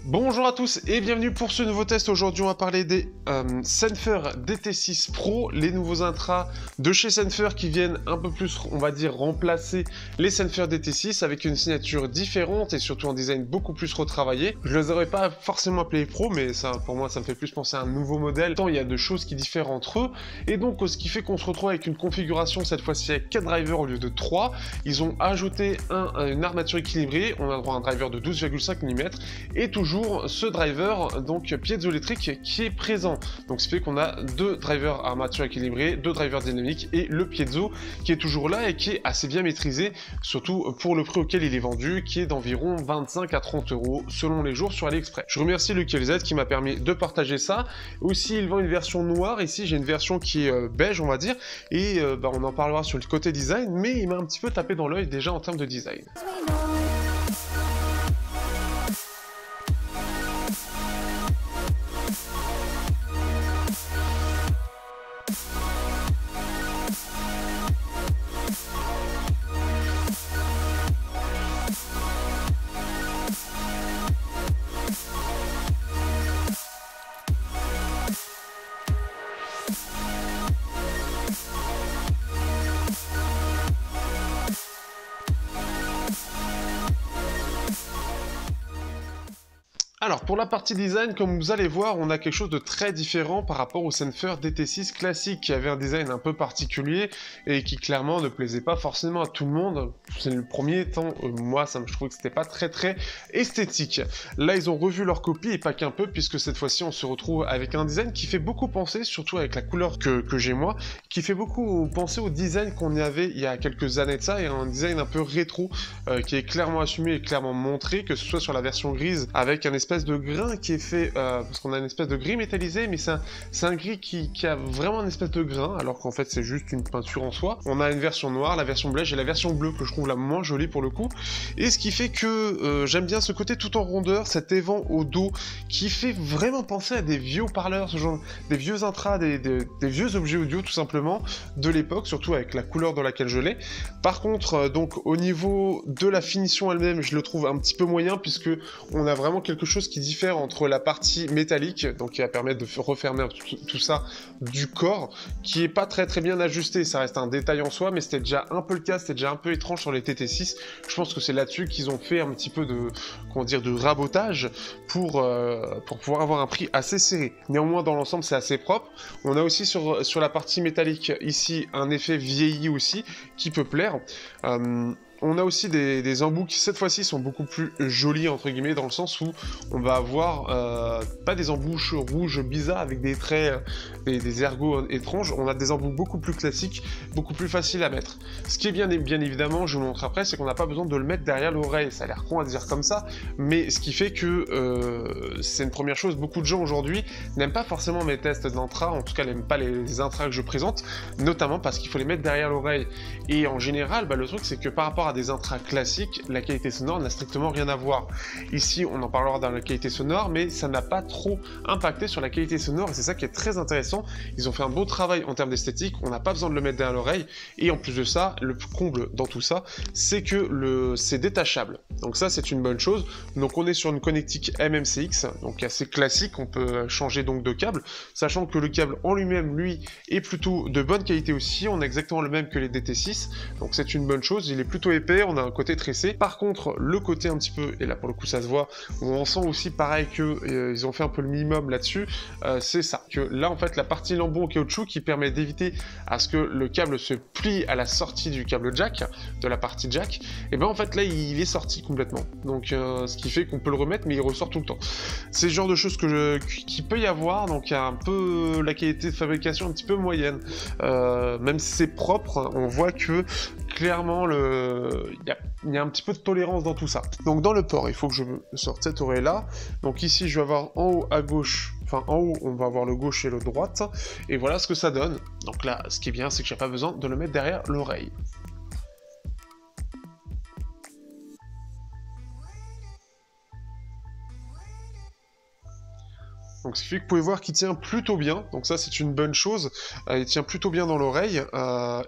Bonjour à tous et bienvenue pour ce nouveau test. Aujourd'hui on va parler des Zenfur DT6 Pro, les nouveaux intras de chez Zenfur qui viennent un peu plus, on va dire, remplacer les Zenfur DT6 avec une signature différente et surtout un design beaucoup plus retravaillé. Je les aurais pas forcément appelés Pro, mais ça, pour moi ça me fait plus penser à un nouveau modèle, tant il y a de choses qui diffèrent entre eux, et donc ce qui fait qu'on se retrouve avec une configuration cette fois-ci avec 4 drivers au lieu de 3. Ils ont ajouté une armature équilibrée, on a droit à un driver de 12,5 mm et toujours ce driver donc piézoélectrique qui est présent. Donc ce qui fait qu'on a deux drivers armature équilibrée, deux drivers dynamiques et le piezo qui est toujours là et qui est assez bien maîtrisé, surtout pour le prix auquel il est vendu, qui est d'environ 25 à 30 € selon les jours sur AliExpress. Je remercie le KLZ qui m'a permis de partager ça. Aussi il vend une version noire, ici j'ai une version qui est beige on va dire, et on en parlera sur le côté design, mais il m'a un petit peu tapé dans l'œil déjà en termes de design. Alors pour la partie design, comme vous allez voir, on a quelque chose de très différent par rapport au Zenfur DT6 classique qui avait un design un peu particulier et qui clairement ne plaisait pas forcément à tout le monde. C'est le premier temps, moi je trouvais que c'était pas très esthétique. Là ils ont revu leur copie et pas qu'un peu, puisque cette fois-ci on se retrouve avec un design qui fait beaucoup penser, surtout avec la couleur que j'ai moi, qui fait beaucoup penser au design qu'on avait il y a quelques années de ça, et un design un peu rétro qui est clairement assumé et clairement montré, que ce soit sur la version grise avec un espèce de grain qui est fait, parce qu'on a une espèce de gris métallisé, mais c'est un gris qui a vraiment une espèce de grain, alors qu'en fait c'est juste une peinture en soi. On a une version noire, la version beige et la version bleue que je trouve la moins jolie pour le coup, et ce qui fait que j'aime bien ce côté tout en rondeur, cet évent au dos qui fait vraiment penser à des vieux parleurs, ce genre, des vieux intras, des vieux objets audio tout simplement de l'époque, surtout avec la couleur dans laquelle je l'ai. Par contre, donc au niveau de la finition elle-même, je le trouve un petit peu moyen, puisque on a vraiment quelque chose qui diffère entre la partie métallique, donc qui va permettre de refermer tout ça du corps, qui est pas très bien ajusté. Ça reste un détail en soi, mais c'était déjà un peu le cas, c'était déjà un peu étrange sur les TT6. Je pense que c'est là-dessus qu'ils ont fait un petit peu de, comment dire, de rabotage pour pouvoir avoir un prix assez serré. Néanmoins, dans l'ensemble, c'est assez propre. On a aussi sur la partie métallique ici un effet vieilli aussi qui peut plaire. On a aussi des embouts qui cette fois-ci sont beaucoup plus jolis entre guillemets, dans le sens où on va avoir pas des embouches rouges bizarres avec des traits, des ergots étranges. On a des embouts beaucoup plus classiques, beaucoup plus faciles à mettre. Ce qui est bien évidemment, je vous montre après, c'est qu'on n'a pas besoin de le mettre derrière l'oreille. Ça a l'air con à dire comme ça, mais ce qui fait que c'est une première chose. Beaucoup de gens aujourd'hui n'aiment pas forcément mes tests d'intra, en tout cas n'aiment pas les intras que je présente, notamment parce qu'il faut les mettre derrière l'oreille. Et en général, le truc c'est que par rapport à des intras classiques, la qualité sonore n'a strictement rien à voir. Ici, on en parlera dans la qualité sonore, mais ça n'a pas trop impacté sur la qualité sonore, et c'est ça qui est très intéressant. Ils ont fait un beau travail en termes d'esthétique, on n'a pas besoin de le mettre derrière l'oreille, et en plus de ça, le comble dans tout ça, c'est que c'est détachable. Donc ça, c'est une bonne chose. Donc on est sur une connectique MMCX, donc assez classique, on peut changer donc de câble, sachant que le câble en lui-même, lui, est plutôt de bonne qualité aussi. On a exactement le même que les DT6, donc c'est une bonne chose. Il est plutôt épais, on a un côté tressé. Par contre, le côté un petit peu, et là pour le coup ça se voit, on sent aussi pareil que ils ont fait un peu le minimum là-dessus, c'est ça, que là en fait la partie lambeau en caoutchouc qui permet d'éviter à ce que le câble se plie à la sortie du câble jack, de la partie jack, et ben en fait là il est sorti complètement, donc ce qui fait qu'on peut le remettre mais il ressort tout le temps. C'est ce genre de choses qui peut y avoir, donc il y a un peu la qualité de fabrication un petit peu moyenne, même si c'est propre, on voit que clairement il y a un petit peu de tolérance dans tout ça. Donc dans le port, il faut que je me sorte cette oreille là. Donc ici je vais avoir en haut à gauche, enfin en haut on va avoir le gauche et le droite, et voilà ce que ça donne. Donc là ce qui est bien c'est que j'ai pas besoin de le mettre derrière l'oreille. Donc ce qui fait que vous pouvez voir qu'il tient plutôt bien, donc ça c'est une bonne chose, il tient plutôt bien dans l'oreille,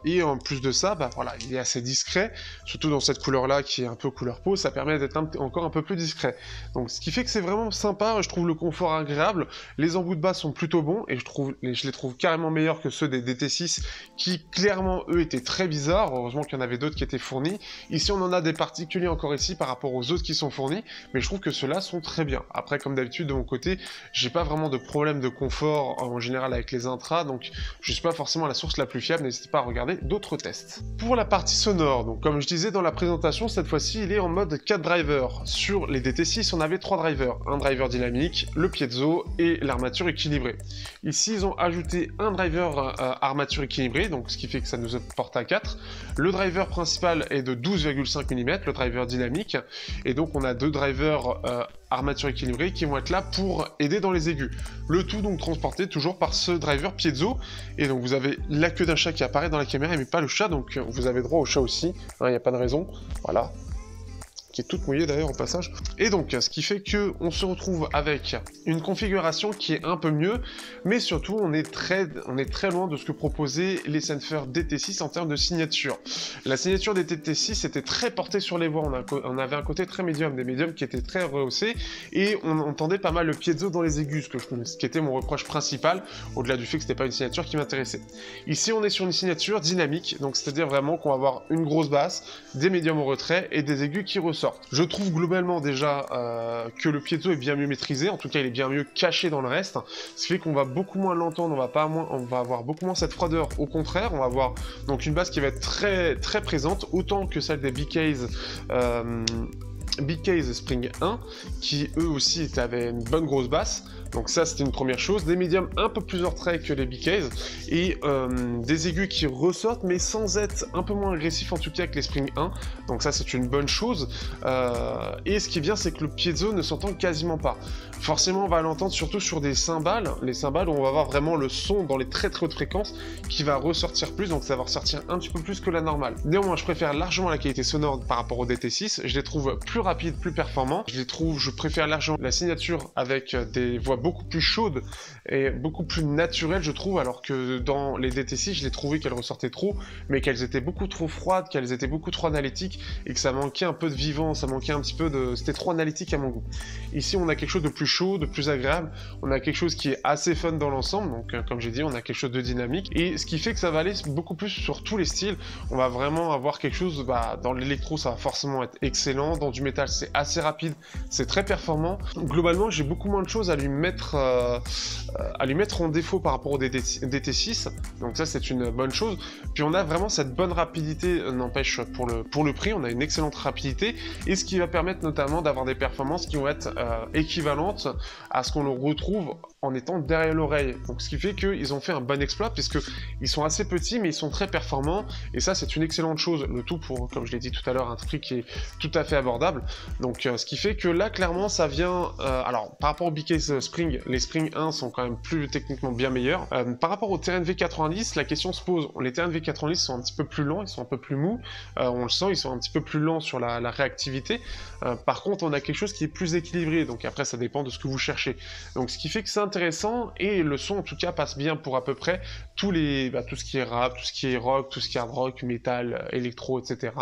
et en plus de ça, bah voilà, il est assez discret, surtout dans cette couleur-là qui est un peu couleur peau, ça permet d'être encore un peu plus discret. Donc ce qui fait que c'est vraiment sympa, je trouve le confort agréable, les embouts de bas sont plutôt bons, et je les trouve carrément meilleurs que ceux des DT6, qui clairement eux étaient très bizarres, heureusement qu'il y en avait d'autres qui étaient fournis. Ici on en a des particuliers encore ici par rapport aux autres qui sont fournis, mais je trouve que ceux-là sont très bien. Après comme d'habitude de mon côté, j'ai pas vraiment de problème de confort en général avec les intras, donc je suis pas forcément la source la plus fiable, n'hésitez pas à regarder d'autres tests. Pour la partie sonore, donc comme je disais dans la présentation, cette fois-ci il est en mode 4 drivers. Sur les DT6 on avait 3 drivers, un driver dynamique, le piezo et l'armature équilibrée. Ici ils ont ajouté un driver armature équilibrée, donc ce qui fait que ça nous porte à 4. Le driver principal est de 12,5 mm, le driver dynamique, et donc on a deux drivers armature équilibrée qui vont être là pour aider dans les aigus. Le tout donc transporté toujours par ce driver piezo, et donc vous avez la queue d'un chat qui apparaît dans la caméra mais pas le chat, donc vous avez droit au chat aussi, il n'y a pas de raison, voilà, qui est toute mouillée d'ailleurs au passage. Et donc ce qui fait que on se retrouve avec une configuration qui est un peu mieux, mais surtout on est très loin de ce que proposaient les Senfer DT6 en termes de signature. La signature des DT6 était très portée sur les voix, on avait un côté très médium, des médiums qui étaient très rehaussés, et on entendait pas mal le piezo dans les aigus, ce qui était mon reproche principal, au-delà du fait que c'était pas une signature qui m'intéressait. Ici on est sur une signature dynamique, donc c'est-à-dire vraiment qu'on va avoir une grosse basse, des médiums au retrait et des aigus qui ressortent. Je trouve globalement déjà que le piezo est bien mieux maîtrisé, en tout cas il est bien mieux caché dans le reste, ce qui fait qu'on va beaucoup moins l'entendre, on va avoir beaucoup moins cette froideur, au contraire, on va avoir donc une basse qui va être très présente, autant que celle des BKs Spring 1, qui eux aussi avaient une bonne grosse basse. Donc ça c'était une première chose, des médiums un peu plus en retrait que les BKs, et des aigus qui ressortent mais sans être un peu moins agressifs en tout cas que les Spring 1, donc ça c'est une bonne chose, et ce qui est bien c'est que le piezo ne s'entend quasiment pas. Forcément on va l'entendre surtout sur des cymbales, les cymbales où on va avoir vraiment le son dans les très hautes fréquences qui va ressortir plus, donc ça va ressortir un petit peu plus que la normale. Néanmoins je préfère largement la qualité sonore par rapport au DT6, je les trouve plus rapides, plus performants, je préfère largement la signature avec des voix beaucoup plus chaudes et beaucoup plus naturelles je trouve, alors que dans les DT6 je les trouvais qu'elles ressortaient trop, mais qu'elles étaient beaucoup trop froides, qu'elles étaient beaucoup trop analytiques et que ça manquait un peu de vivant, ça manquait un petit peu de... c'était trop analytique à mon goût. Ici on a quelque chose de plus chaud, de plus agréable, on a quelque chose qui est assez fun dans l'ensemble, donc comme j'ai dit on a quelque chose de dynamique, et ce qui fait que ça va aller beaucoup plus sur tous les styles, on va vraiment avoir quelque chose, dans l'électro ça va forcément être excellent, dans du métal c'est assez rapide, c'est très performant, globalement j'ai beaucoup moins de choses à lui mettre en défaut par rapport au DT6, donc ça c'est une bonne chose. Puis on a vraiment cette bonne rapidité, n'empêche pour le prix, on a une excellente rapidité, et ce qui va permettre notamment d'avoir des performances qui vont être équivalentes à ce qu'on le retrouve en étant derrière l'oreille. Donc ce qui fait qu'ils ont fait un bon exploit, puisque ils sont assez petits mais ils sont très performants, et ça c'est une excellente chose, le tout pour, comme je l'ai dit tout à l'heure, un prix qui est tout à fait abordable. Donc ce qui fait que là clairement ça vient, alors par rapport au BK Spring, les Spring 1 sont quand même plus techniquement bien meilleurs. Par rapport au TRNV 90, la question se pose, les TRNV 90 sont un petit peu plus lents, ils sont un peu plus mous, on le sent, ils sont un petit peu plus lents sur la réactivité. Par contre on a quelque chose qui est plus équilibré, donc après ça dépend de ce que vous cherchez. Donc ce qui fait que c'est intéressant, et le son en tout cas passe bien pour à peu près tout ce qui est rap, tout ce qui est rock, tout ce qui est hard rock, metal, électro, etc.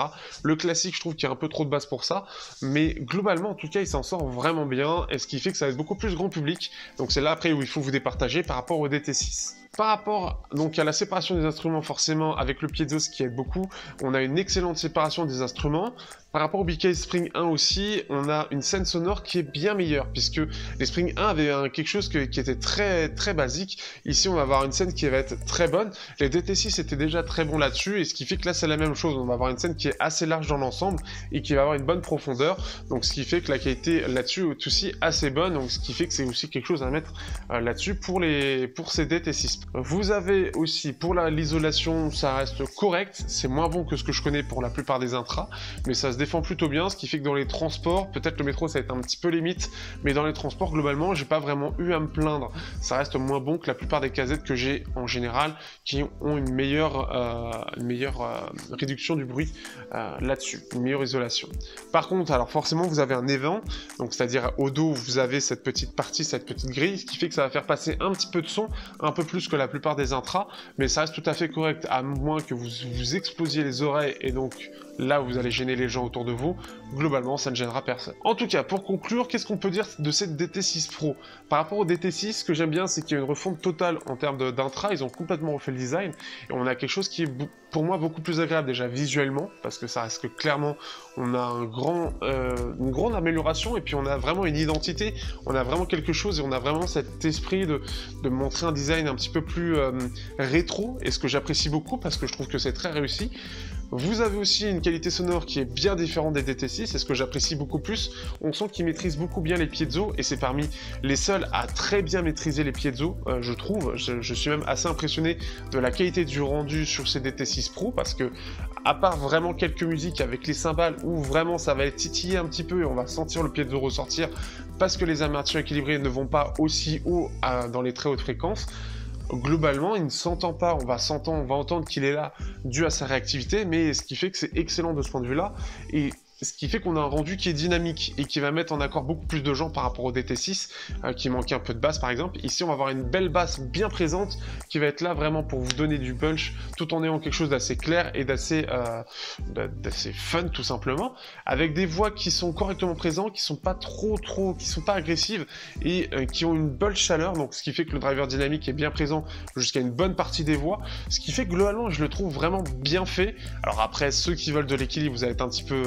Le classique je trouve qu'il y a un peu trop de basse pour ça, mais globalement en tout cas il s'en sort vraiment bien, et ce qui fait que ça va être beaucoup plus grand public, donc c'est là après où il faut vous départager par rapport au DT6. Par rapport donc à la séparation des instruments, forcément avec le piezo, ce qui aide beaucoup, on a une excellente séparation des instruments. Par rapport au BK Spring 1 aussi, on a une scène sonore qui est bien meilleure, puisque les Spring 1 avaient quelque chose qui était très basique. Ici on va avoir une scène qui va être très bonne, les DT6 étaient déjà très bons là-dessus, et ce qui fait que là c'est la même chose, on va avoir une scène qui est assez large dans l'ensemble, et qui va avoir une bonne profondeur, donc ce qui fait que la qualité là-dessus est aussi assez bonne, donc ce qui fait que c'est aussi quelque chose à mettre là-dessus pour ces DT6. Vous avez aussi, pour l'isolation, ça reste correct, c'est moins bon que ce que je connais pour la plupart des intras, mais ça se défend plutôt bien, ce qui fait que dans les transports, peut-être le métro ça va être un petit peu limite, mais dans les transports, globalement, j'ai pas vraiment eu à me plaindre. Ça reste moins bon que la plupart des casettes que j'ai en général, qui ont une meilleure réduction du bruit là-dessus, une meilleure isolation. Par contre, alors forcément, vous avez un évent, donc c'est-à-dire au dos, vous avez cette petite partie, cette petite grille, ce qui fait que ça va faire passer un petit peu de son, un peu plus que la plupart des intras, mais ça reste tout à fait correct, à moins que vous explosiez les oreilles, et donc là vous allez gêner les gens autour de vous. Globalement ça ne gênera personne. En tout cas, pour conclure, qu'est-ce qu'on peut dire de cette DT6 Pro? Par rapport au DT6, ce que j'aime bien, c'est qu'il y a une refonte totale en termes d'intra, ils ont complètement refait le design, et on a quelque chose qui est pour moi beaucoup plus agréable déjà visuellement, parce que ça reste que clairement on a une grande amélioration, et puis on a vraiment une identité, on a vraiment quelque chose, et on a vraiment cet esprit de montrer un design un petit peu plus rétro, et ce que j'apprécie beaucoup, parce que je trouve que c'est très réussi. Vous avez aussi une qualité sonore qui est bien différente des DT6, et ce que j'apprécie beaucoup plus, on sent qu'ils maîtrisent beaucoup bien les piezo, et c'est parmi les seuls à très bien maîtriser les piezo, je trouve. Je suis même assez impressionné de la qualité du rendu sur ces DT6 Pro, parce que, à part vraiment quelques musiques avec les cymbales, où vraiment ça va être titillé un petit peu, et on va sentir le piezo ressortir, parce que les armatures équilibrées ne vont pas aussi haut dans les très hautes fréquences, globalement, il ne s'entend pas, on va entendre qu'il est là dû à sa réactivité, mais ce qui fait que c'est excellent de ce point de vue-là, et ce qui fait qu'on a un rendu qui est dynamique et qui va mettre en accord beaucoup plus de gens par rapport au DT6 qui manquait un peu de basse par exemple. Ici on va avoir une belle basse bien présente qui va être là vraiment pour vous donner du punch tout en ayant quelque chose d'assez clair et d'assez fun tout simplement, avec des voix qui sont correctement présentes, qui sont pas qui sont pas agressives et qui ont une bonne chaleur, donc ce qui fait que le driver dynamique est bien présent jusqu'à une bonne partie des voix, ce qui fait que globalement je le trouve vraiment bien fait. Alors après, ceux qui veulent de l'équilibre, vous allez être un petit peu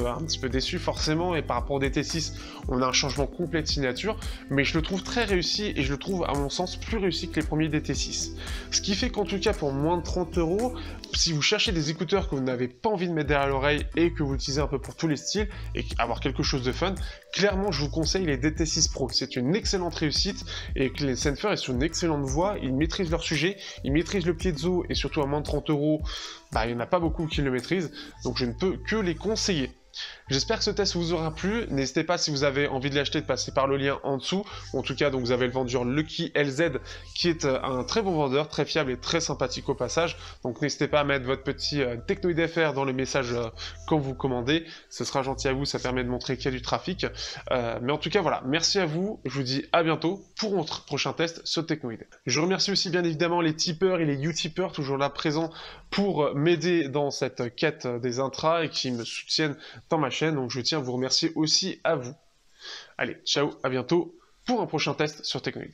déçu forcément, et par rapport au DT6 on a un changement complet de signature, mais je le trouve très réussi, et je le trouve à mon sens plus réussi que les premiers DT6, ce qui fait qu'en tout cas pour moins de 30 €, si vous cherchez des écouteurs que vous n'avez pas envie de mettre derrière l'oreille et que vous utilisez un peu pour tous les styles et avoir quelque chose de fun, clairement je vous conseille les DT6 Pro. C'est une excellente réussite, et que les Senfer est sur une excellente voie, ils maîtrisent leur sujet, ils maîtrisent le piezo, et surtout à moins de 30 €, il n'y en a pas beaucoup qui le maîtrisent, donc je ne peux que les conseiller. J'espère que ce test vous aura plu. N'hésitez pas, si vous avez envie de l'acheter, de passer par le lien en dessous. En tout cas, donc vous avez le vendeur Lucky LZ qui est un très bon vendeur, très fiable et très sympathique au passage. Donc n'hésitez pas à mettre votre petit Technoid FR dans le message quand vous commandez. Ce sera gentil à vous, ça permet de montrer qu'il y a du trafic. Mais en tout cas, voilà, merci à vous. Je vous dis à bientôt pour notre prochain test sur Technoid. Je remercie aussi bien évidemment les tipeurs et les utipeurs toujours là présents pour m'aider dans cette quête des intras et qui me soutiennent dans ma chaîne, donc je tiens à vous remercier aussi à vous. Allez, ciao, à bientôt pour un prochain test sur Technoid.